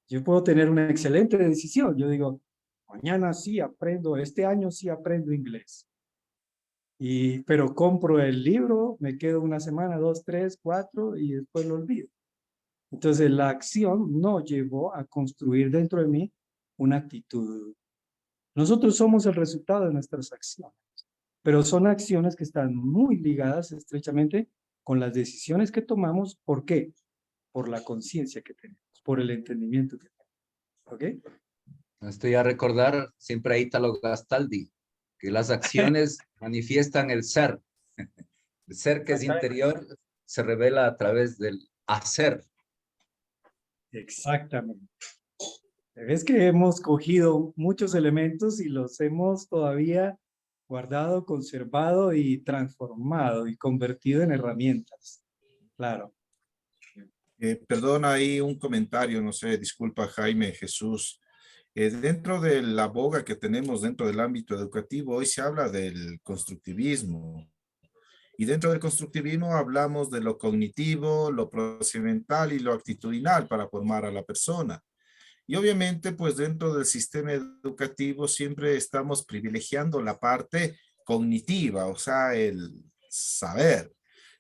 Yo puedo tener una excelente decisión. Yo digo, mañana sí aprendo, este año sí aprendo inglés. Pero compro el libro, me quedo una semana, 2, 3, 4 y después lo olvido. Entonces la acción no llevó a construir dentro de mí una actitud. Nosotros somos el resultado de nuestras acciones, pero son acciones que están muy ligadas estrechamente con las decisiones que tomamos. ¿Por qué? Por la conciencia que tenemos, por el entendimiento que tenemos. ¿Ok? Estoy a recordar siempre a Italo Gastaldi, que las acciones manifiestan el ser. El ser que es interior se revela a través del hacer. Exactamente. Es que hemos cogido muchos elementos y los hemos todavía guardado, conservado y transformado y convertido en herramientas. Claro. Perdona ahí un comentario, no sé, disculpa Jaime, Jesús. Dentro de la boga que tenemos dentro del ámbito educativo, hoy se habla del constructivismo. Y dentro del constructivismo hablamos de lo cognitivo, lo procedimental y lo actitudinal para formar a la persona. Y obviamente, pues dentro del sistema educativo siempre estamos privilegiando la parte cognitiva, o sea, el saber.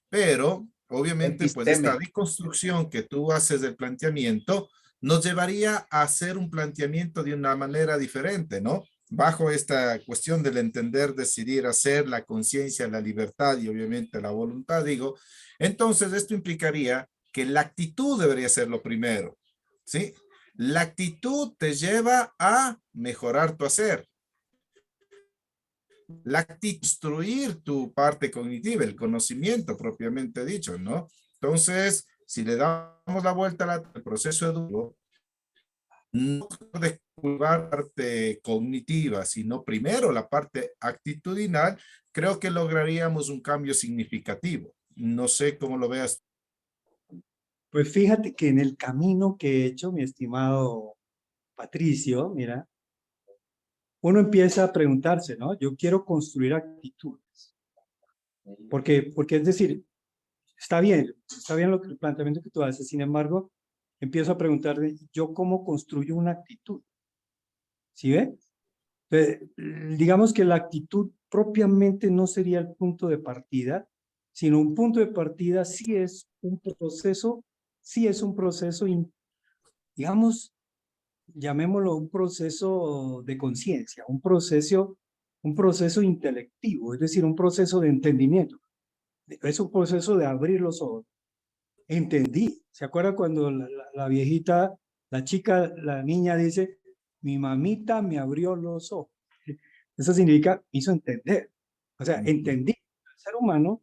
Pero obviamente, pues esta Episteme. deconstrucción que tú haces del planteamiento nos llevaría a hacer un planteamiento de una manera diferente, ¿no? Bajo esta cuestión del entender, decidir, hacer, la conciencia, la libertad y obviamente la voluntad, digo, entonces esto implicaría que la actitud debería ser lo primero, ¿sí? La actitud te lleva a mejorar tu hacer. La actitud, construir tu parte cognitiva, el conocimiento propiamente dicho, ¿no? Entonces, si le damos la vuelta al proceso educativo, no de la parte cognitiva, sino primero la parte actitudinal, creo que lograríamos un cambio significativo. No sé cómo lo veas. Pues fíjate que en el camino que he hecho, mi estimado Patricio, mira, uno empieza a preguntarse, ¿no? Yo quiero construir actitudes. Porque es decir, está bien el planteamiento que tú haces, sin embargo, empiezo a preguntarme, ¿yo cómo construyo una actitud? ¿Sí ve? Digamos que la actitud propiamente no sería el punto de partida, sino un punto de partida sí es un proceso, digamos, llamémoslo un proceso de conciencia, un proceso intelectivo, es decir, un proceso de entendimiento. Es un proceso de abrir los ojos. Entendí. ¿Se acuerda cuando la viejita, la chica, la niña dice, mi mamita me abrió los ojos? Eso significa, me hizo entender. O sea, entendí. El ser humano,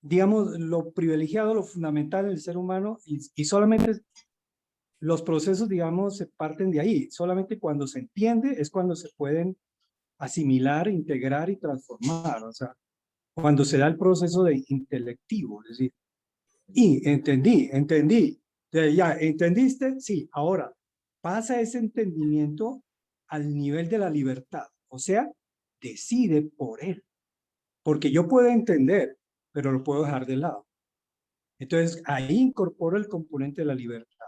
digamos, lo privilegiado, lo fundamental del ser humano, y solamente los procesos, digamos, se parten de ahí. Solamente cuando se entiende es cuando se pueden asimilar, integrar y transformar. O sea, cuando se da el proceso de intelectivo, es decir, y entendí. Ya, ¿entendiste? Sí, ahora pasa ese entendimiento al nivel de la libertad. O sea, decide por él. Porque yo puedo entender, pero lo puedo dejar de lado. Entonces, ahí incorporo el componente de la libertad.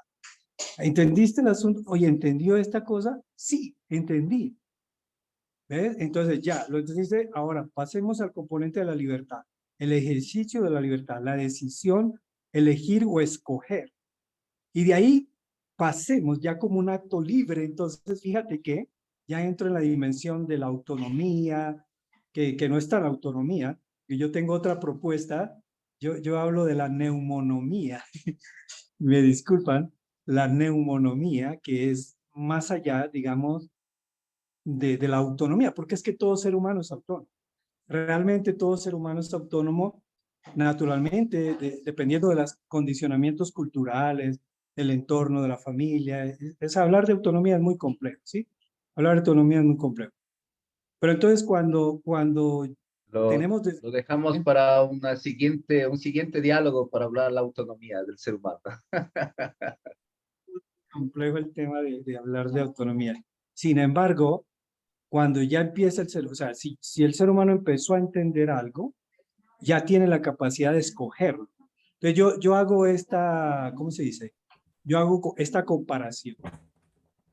¿Entendiste el asunto? Oye, ¿entendió esta cosa? Sí, entendí. ¿Ves? Entonces ya, lo entendiste. Ahora pasemos al componente de la libertad. El ejercicio de la libertad, la decisión, elegir o escoger. Y de ahí pasemos ya como un acto libre. Entonces, fíjate que ya entro en la dimensión de la autonomía, que no está en la autonomía. Y yo tengo otra propuesta. Yo hablo de la neumonomía. Me disculpan, la neumonomía, que es más allá, digamos, de la autonomía, porque es que todo ser humano es autónomo. Realmente todo ser humano es autónomo, naturalmente, dependiendo de los condicionamientos culturales, el entorno de la familia. Hablar de autonomía es muy complejo, ¿sí? Hablar de autonomía es muy complejo. Pero entonces cuando Lo, tenemos... lo dejamos para un siguiente diálogo para hablar de la autonomía del ser humano. complejo el tema de hablar de autonomía. Sin embargo, cuando ya empieza el ser, o sea, si el ser humano empezó a entender algo, ya tiene la capacidad de escogerlo. Entonces yo hago esta, ¿cómo se dice? Yo hago esta comparación.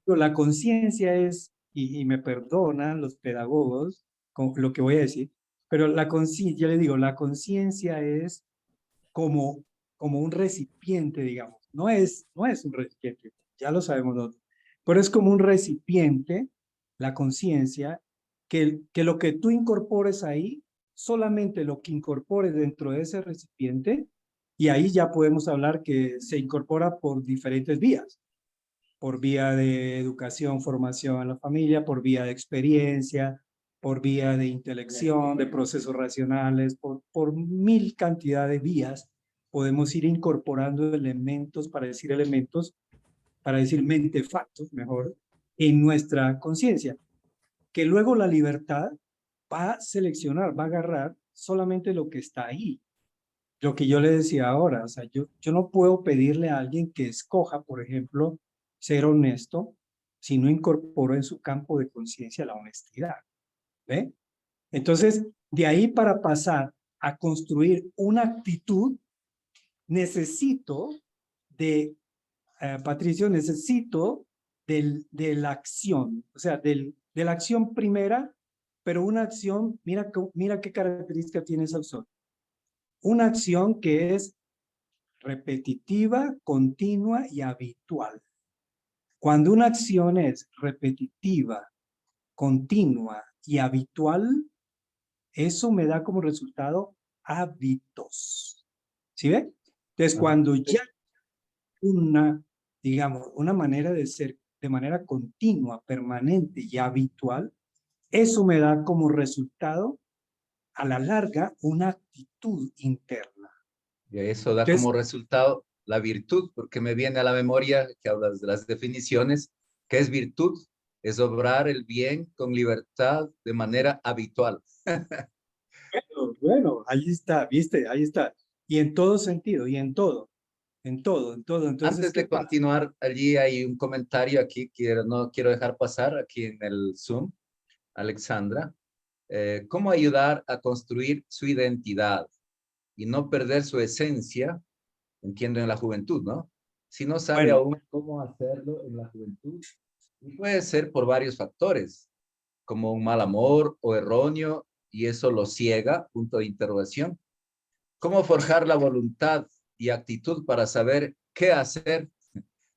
La conciencia es, y me perdonan los pedagogos con lo que voy a decir, pero la conciencia, yo le digo, la conciencia es como un recipiente, digamos. No es un recipiente, ya lo sabemos nosotros, pero es como un recipiente, la conciencia, que lo que tú incorpores ahí, solamente lo que incorpores dentro de ese recipiente, y ahí ya podemos hablar que se incorpora por diferentes vías, por vía de educación, formación en la familia, por vía de experiencia, por vía de intelección, de procesos racionales, por mil cantidad de vías podemos ir incorporando elementos, para decir elementos, para decir mente facto, mejor, en nuestra conciencia, que luego la libertad va a seleccionar, va a agarrar solamente lo que está ahí. Lo que yo le decía ahora, o sea, yo no puedo pedirle a alguien que escoja, por ejemplo, ser honesto si no incorporo en su campo de conciencia la honestidad. ¿Ve? Entonces, de ahí para pasar a construir una actitud, necesito de, Patricio, necesito de la acción, o sea, de la acción primera, pero una acción, mira qué característica tiene esa acción. Una acción que es repetitiva, continua y habitual. Cuando una acción es repetitiva, continua y habitual, eso me da como resultado hábitos. ¿Sí ve? Entonces, cuando ya digamos, una manera de ser de manera continua, permanente y habitual, eso me da como resultado, a la larga, una actitud interna. Y eso da Entonces, como resultado la virtud, porque me viene a la memoria que hablas de las definiciones. ¿Qué es virtud? Es obrar el bien con libertad de manera habitual. bueno, ahí está, ¿viste? Ahí está. Y en todo sentido, y en todo. Entonces, Antes ¿qué de pasa? continuar, allí hay un comentario aquí que no quiero dejar pasar aquí en el Zoom. Alexandra, ¿cómo ayudar a construir su identidad y no perder su esencia? Entiendo en la juventud, ¿no? Si no sabe Bueno, aún cómo hacerlo en la juventud, y puede ser por varios factores, como un mal amor o erróneo, y eso lo ciega, punto de interrogación. ¿Cómo forjar la voluntad y actitud para saber qué hacer?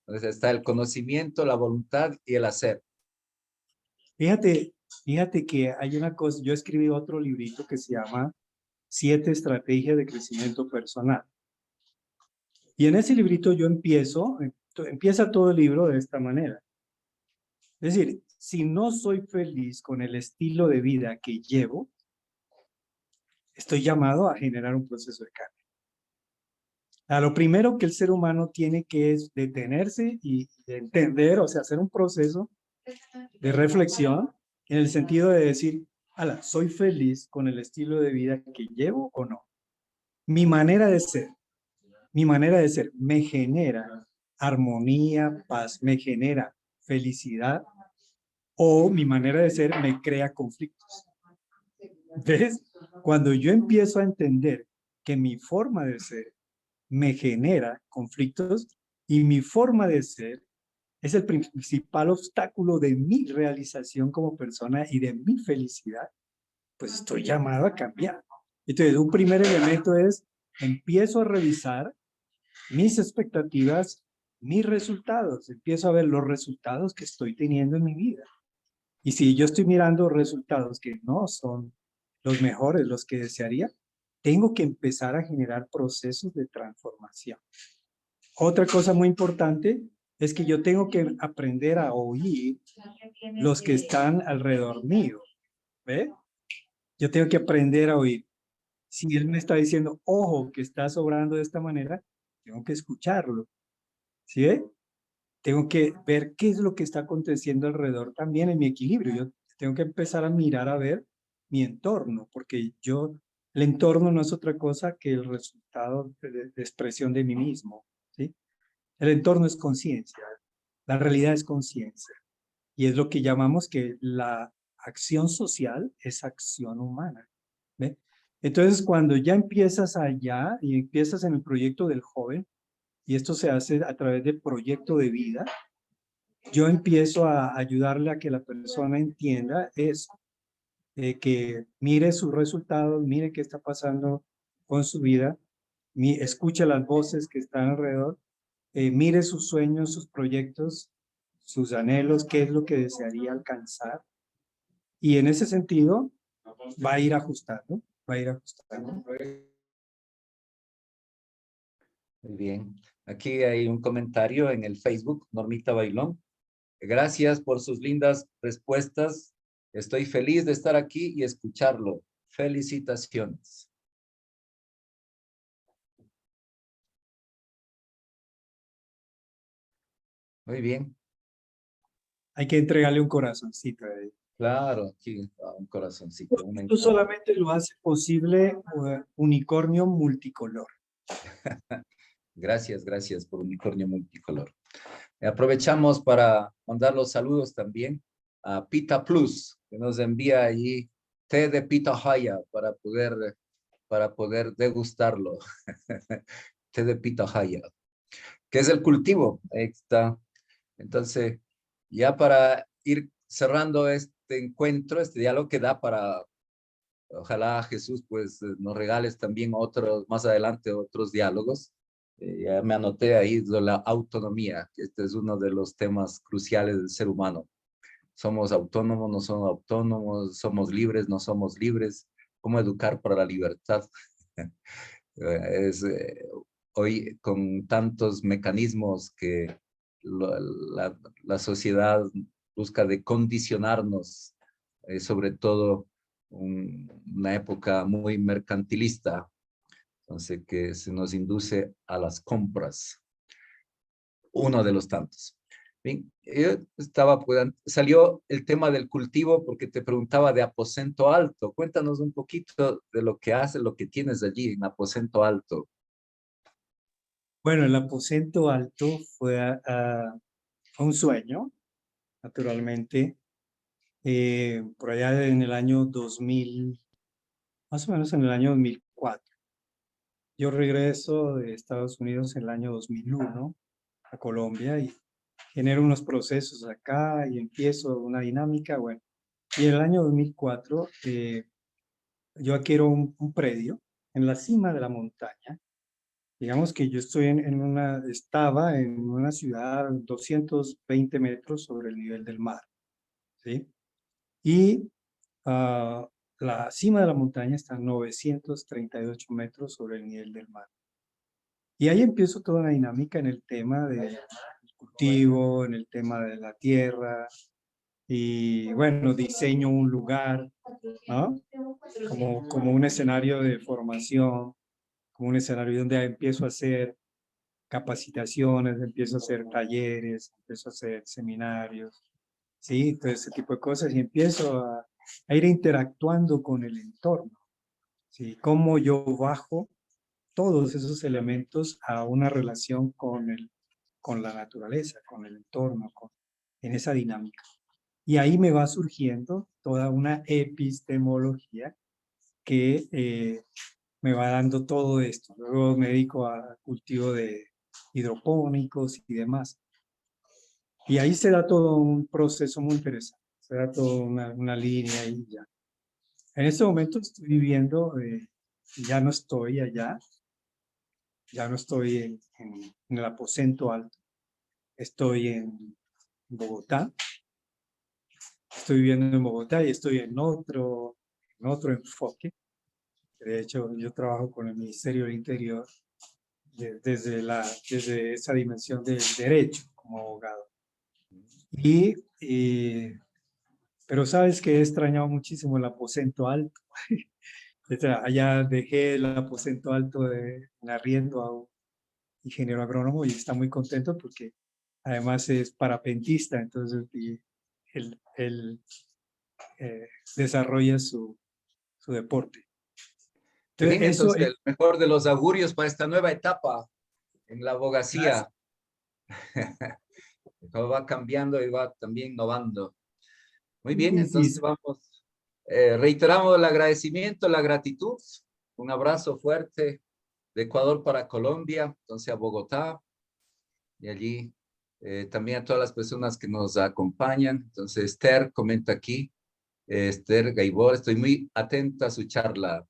Entonces está el conocimiento, la voluntad y el hacer. fíjate que hay una cosa, yo escribí otro librito que se llama 7 estrategias de crecimiento personal. Y en ese librito yo empieza todo el libro de esta manera. Es decir, si no soy feliz con el estilo de vida que llevo, estoy llamado a generar un proceso de cambio. Lo primero que el ser humano tiene que es detenerse y entender, o sea, hacer un proceso de reflexión en el sentido de decir, ala, ¿soy feliz con el estilo de vida que llevo o no? Mi manera de ser me genera armonía, paz, me genera felicidad, o mi manera de ser me crea conflictos. ¿Ves? Cuando yo empiezo a entender que mi forma de ser me genera conflictos y mi forma de ser es el principal obstáculo de mi realización como persona y de mi felicidad, pues estoy llamado a cambiar. Entonces, un primer elemento es, empiezo a revisar mis expectativas, mis resultados, empiezo a ver los resultados que estoy teniendo en mi vida. Y si yo estoy mirando resultados que no son los mejores, los que desearía, tengo que empezar a generar procesos de transformación. Otra cosa muy importante es que yo tengo que aprender a oír los que están alrededor mío. ¿Ve? Yo tengo que aprender a oír. Si él me está diciendo, ojo, que estás obrando de esta manera, tengo que escucharlo. ¿Sí ve? Tengo que ver qué es lo que está aconteciendo alrededor también en mi equilibrio. Yo tengo que empezar a mirar a ver mi entorno, porque el entorno no es otra cosa que el resultado de expresión de mí mismo. ¿Sí? El entorno es conciencia, la realidad es conciencia. Y es lo que llamamos que la acción social es acción humana. ¿Ve? Entonces, cuando ya empiezas allá y empiezas en el proyecto del joven, y esto se hace a través del proyecto de vida, yo empiezo a ayudarle a que la persona entienda eso, que mire sus resultados, mire qué está pasando con su vida, escuche las voces que están alrededor, mire sus sueños, sus proyectos, sus anhelos, qué es lo que desearía alcanzar. Y en ese sentido, va a ir ajustando, va a ir ajustando. Muy bien. Aquí hay un comentario en el Facebook, Normita Bailón. Gracias por sus lindas respuestas. Estoy feliz de estar aquí y escucharlo. Felicitaciones. Muy bien. Hay que entregarle un corazoncito a él. Claro, aquí un corazoncito. Un Esto solamente lo hace posible unicornio multicolor. Gracias, gracias por unicornio multicolor. Aprovechamos para mandar los saludos también a Pita Plus, que nos envía allí té de pitahaya para poder degustarlo. Té de pitahaya, que es el cultivo. Ahí está. Entonces, ya para ir cerrando este encuentro, este diálogo que da para, ojalá Jesús pues nos regales también otros, más adelante otros diálogos. Ya me anoté ahí de la autonomía, que este es uno de los temas cruciales del ser humano. Somos autónomos, no somos autónomos, somos libres, no somos libres. ¿Cómo educar para la libertad? Es, hoy con tantos mecanismos que la sociedad busca de condicionarnos, sobre todo una época muy mercantilista, entonces que se nos induce a las compras. Uno de los tantos. Bien, yo estaba, salió el tema del cultivo porque te preguntaba de Aposento Alto. Cuéntanos un poquito de lo que haces, lo que tienes allí en Aposento Alto. Bueno, el aposento alto fue un sueño, naturalmente, por allá en el año 2000, más o menos en el año 2004. Yo regreso de Estados Unidos en el año 2001 a Colombia y genero unos procesos acá y empiezo una dinámica, bueno. Y en el año 2004 yo adquiero un predio en la cima de la montaña. Digamos que yo estoy estaba en una ciudad 220 metros sobre el nivel del mar, ¿sí? Y la cima de la montaña está a 938 metros sobre el nivel del mar. Y ahí empiezo toda una dinámica en el tema del cultivo, en el tema de la tierra, y bueno, diseño un lugar, ¿no? Como un escenario de formación, como un escenario donde empiezo a hacer capacitaciones, empiezo a hacer talleres, empiezo a hacer seminarios, ¿sí? Todo ese tipo de cosas y empiezo a ir interactuando con el entorno, ¿sí? Cómo yo bajo todos esos elementos a una relación con la naturaleza, con el entorno, en esa dinámica. Y ahí me va surgiendo toda una epistemología que me va dando todo esto. Luego me dedico a cultivo de hidropónicos y demás. Y ahí se da todo un proceso muy interesante. Se da toda una línea y ya. En este momento estoy viviendo, ya no estoy allá, ya no estoy en el aposento alto. Estoy en Bogotá. Estoy viviendo en Bogotá y estoy en otro enfoque. De hecho, yo trabajo con el Ministerio del Interior desde esa dimensión del derecho como abogado. Pero sabes que he extrañado muchísimo el aposento alto. Allá dejé el aposento alto en arriendo a un ingeniero agrónomo y está muy contento porque además es parapentista, entonces él desarrolla su deporte. Qué bien, Entonces, entonces el mejor de los augurios para esta nueva etapa en la abogacía. Todo va cambiando y va también innovando. Muy bien, entonces sí. vamos. Reiteramos el agradecimiento, la gratitud. Un abrazo fuerte de Ecuador para Colombia, entonces a Bogotá. Y allí también a todas las personas que nos acompañan. Entonces Esther comenta aquí. Esther Gaibor, estoy muy atenta a su charla.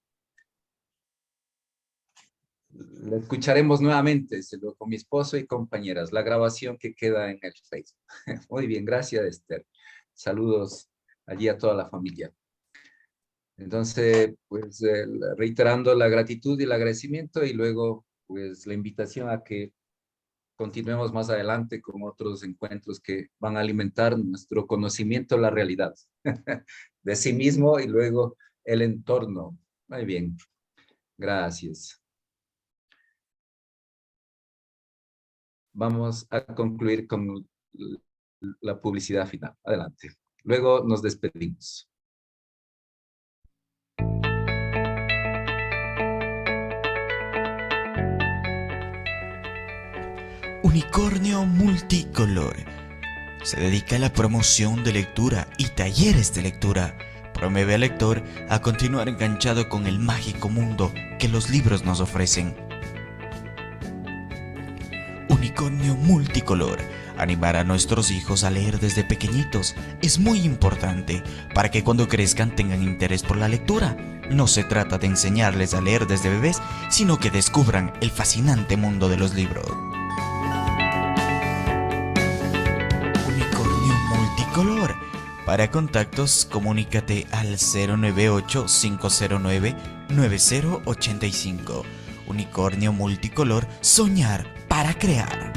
La escucharemos nuevamente, con mi esposo y compañeras, la grabación que queda en el Facebook. Muy bien, gracias Esther. Saludos allí a toda la familia. Entonces, pues reiterando la gratitud y el agradecimiento y luego pues la invitación a que continuemos más adelante con otros encuentros que van a alimentar nuestro conocimiento de la realidad, de sí mismo y luego el entorno. Muy bien, gracias. Vamos a concluir con la publicidad final. Adelante. Luego nos despedimos. Unicornio Multicolor. Se dedica a la promoción de lectura y talleres de lectura. Promueve al lector a continuar enganchado con el mágico mundo que los libros nos ofrecen. Unicornio Multicolor. Animar a nuestros hijos a leer desde pequeñitos es muy importante para que cuando crezcan tengan interés por la lectura. No se trata de enseñarles a leer desde bebés, sino que descubran el fascinante mundo de los libros. Unicornio Multicolor. Para contactos, comunícate al 098-509-9085. Unicornio Multicolor, soñar para crear.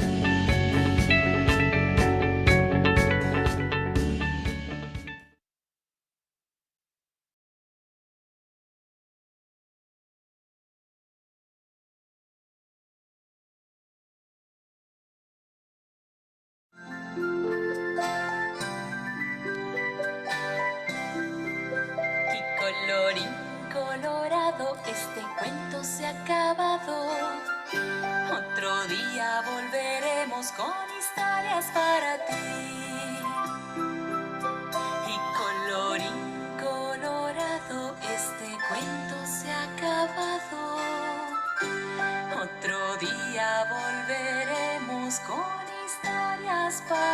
Y colorín colorado, este cuento se ha acabado. Otro día volveremos con historias para ti. Y colorín colorado, este cuento se ha acabado. Otro día volveremos con historias para ti.